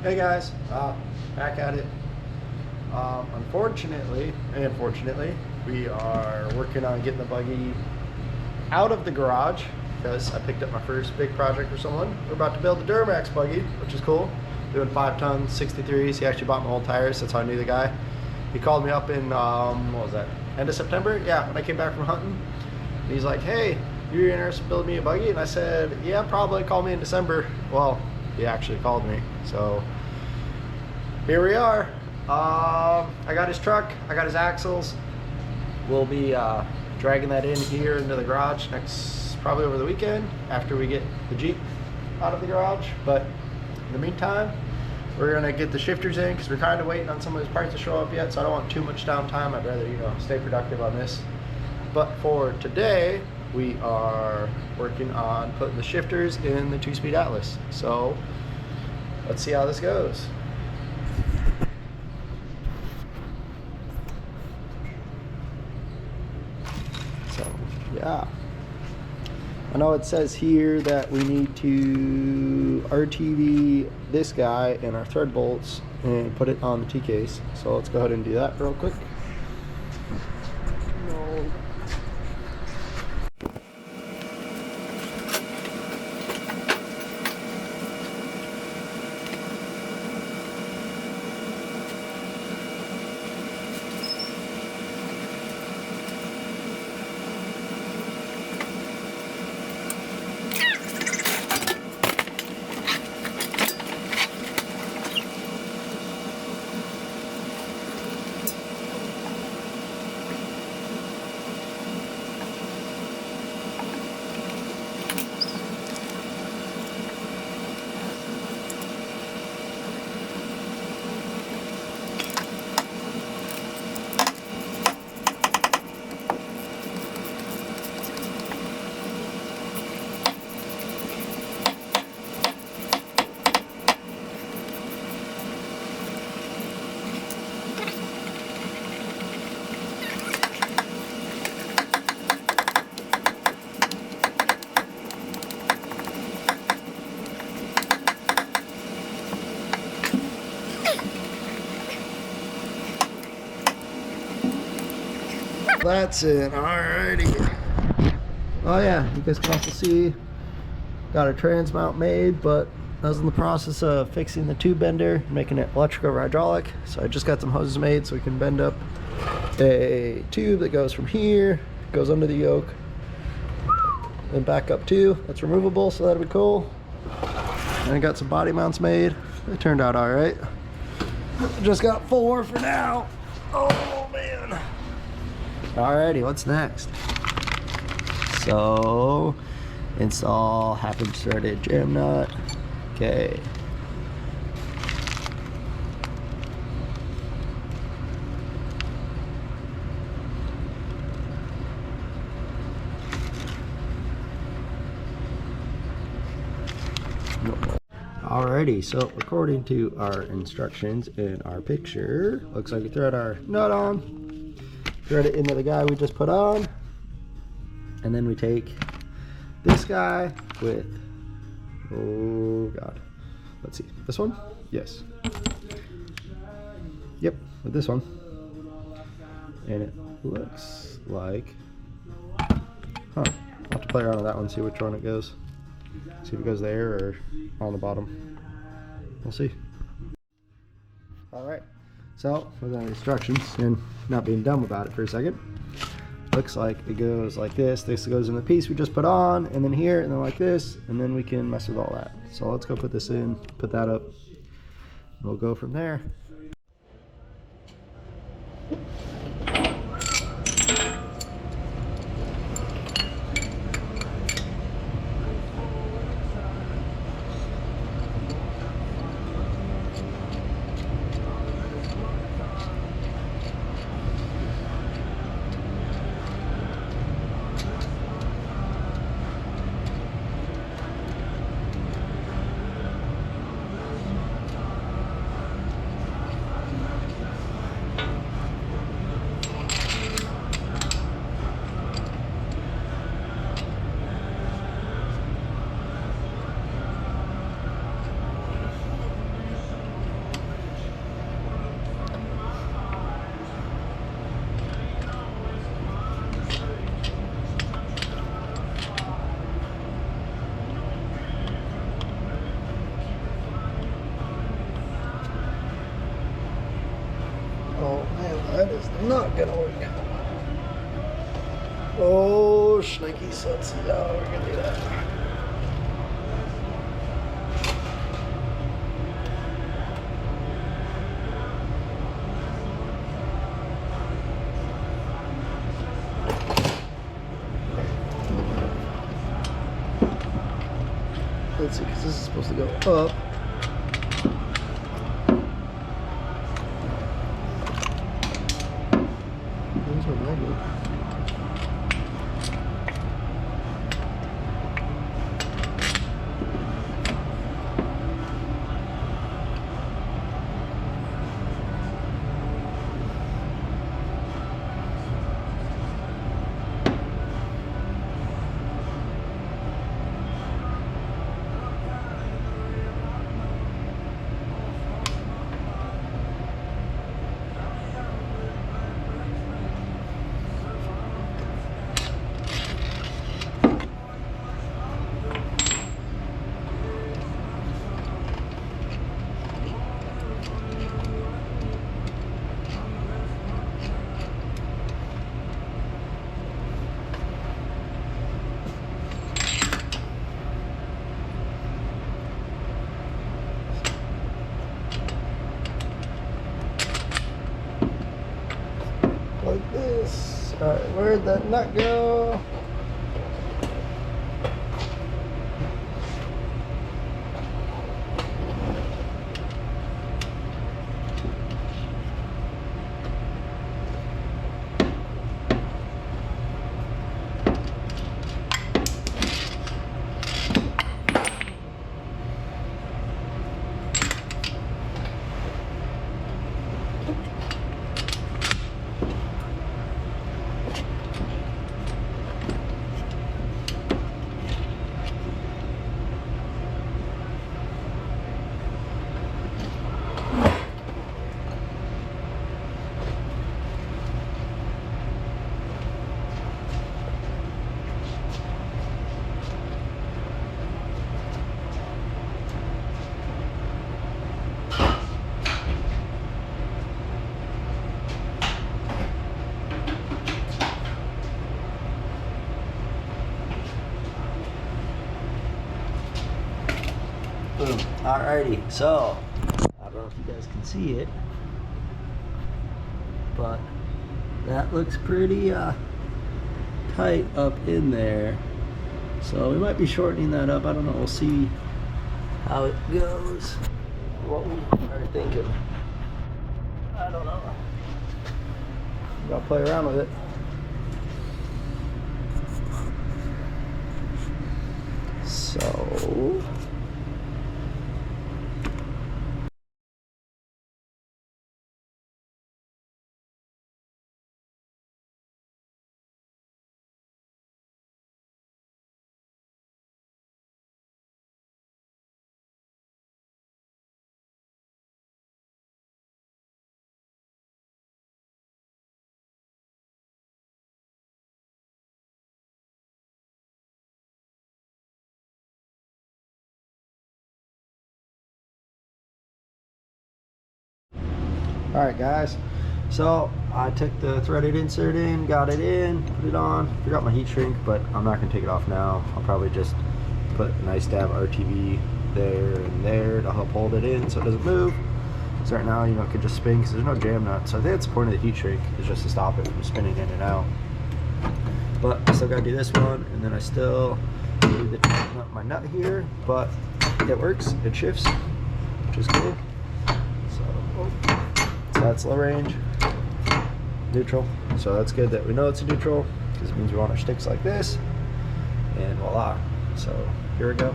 Hey guys, back at it. Unfortunately, and fortunately, we are working on getting the buggy out of the garage because I picked up my first big project for someone. We're about to build the Duramax buggy, which is cool. Doing 5 tons, 63s. He actually bought my old tires, that's how I knew the guy. He called me up in, what was that, end of September? Yeah, when I came back from hunting. He's like, hey, you're interested in building me a buggy? And I said, yeah, probably. Call me in December. Well, he actually called me, so here we are. I got his truck, I got his axles. We'll be dragging that in here into the garage probably over the weekend after we get the Jeep out of the garage. But in the meantime, we're gonna get the shifters in because we're kind of waiting on some of his parts to show up yet, so I don't want too much downtime. I'd rather, stay productive on this. But for today, we are working on putting the shifters in the 2-speed Atlas. So let's see how this goes. So yeah, I know it says here that we need to RTV this guy and our thread bolts and put it on the Tcase. So let's go ahead and do that real quick. No. That's it. Alrighty. Oh yeah, you guys can also see got a trans mount made, but I was in the process of fixing the tube bender, making it electric over hydraulic. So I just got some hoses made so we can bend up a tube that goes from here, goes under the yoke, and back up too. That's removable, so that'll be cool. And I got some body mounts made. They turned out alright. Just got 4 for now. Oh man. Alrighty, what's next? So, install half-inch threaded jam nut. Okay. Alrighty, so according to our instructions in our picture, looks like we thread our nut on. Thread it into the guy we just put on, and then we take this guy with, oh god, let's see, this one? Yes. Yep, with this one. And it looks like, I'll have to play around with that one, see which one it goes. See if it goes there or on the bottom. We'll see. Alright. So, with the instructions and not being dumb about it for a second, looks like it goes like this. This goes in the piece we just put on, and then here, and then like this, and then we can mess with all that. So let's go put this in, put that up, and we'll go from there. That is not gonna work. Oh, shnikes. Let's see how we're gonna do that. Let's see, because this is supposed to go up. There's my magnet. Like this. Alright, where'd that nut go? Boom. Alrighty, so I don't know if you guys can see it, but that looks pretty tight up in there. So we might be shortening that up. I don't know. We'll see how it goes. What we are thinking. I don't know. Gotta play around with it. So alright guys, so I took the threaded insert in, got it in, put it on, forgot my heat shrink, but I'm not going to take it off now. I'll probably just put a nice dab RTV there and there to help hold it in so it doesn't move. So right now, you know, it could just spin because there's no jam nut. So I think that's the point of the heat shrink, is just to stop it from spinning in and out. But I still got to do this one, and then I still need to tighten up my nut here, but it works, it shifts, which is cool. So that's low range, neutral. So that's good that we know it's a neutral, because it means we want our sticks like this, and voila. So here we go.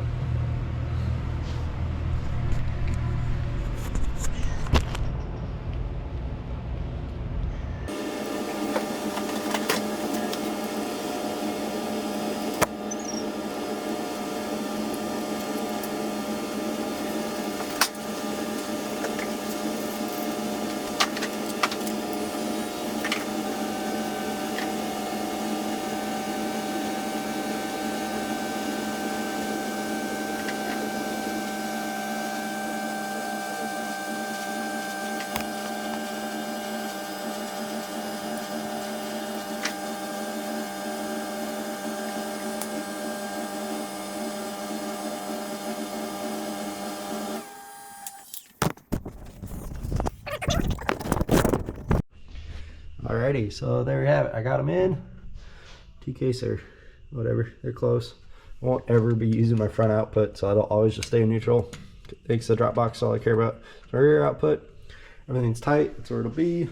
Alrighty, so there you have it. I got them in. Tcase or whatever, they're close. I won't ever be using my front output, so I'll always just stay in neutral. Takes the drop box, all I care about. So my rear output, everything's tight, that's where it'll be.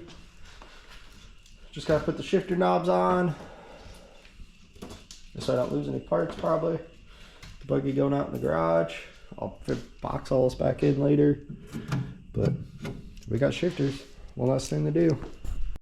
Just gotta put the shifter knobs on, just so I don't lose any parts probably. The buggy going out in the garage. I'll fit box all this back in later. But we got shifters, one less thing to do.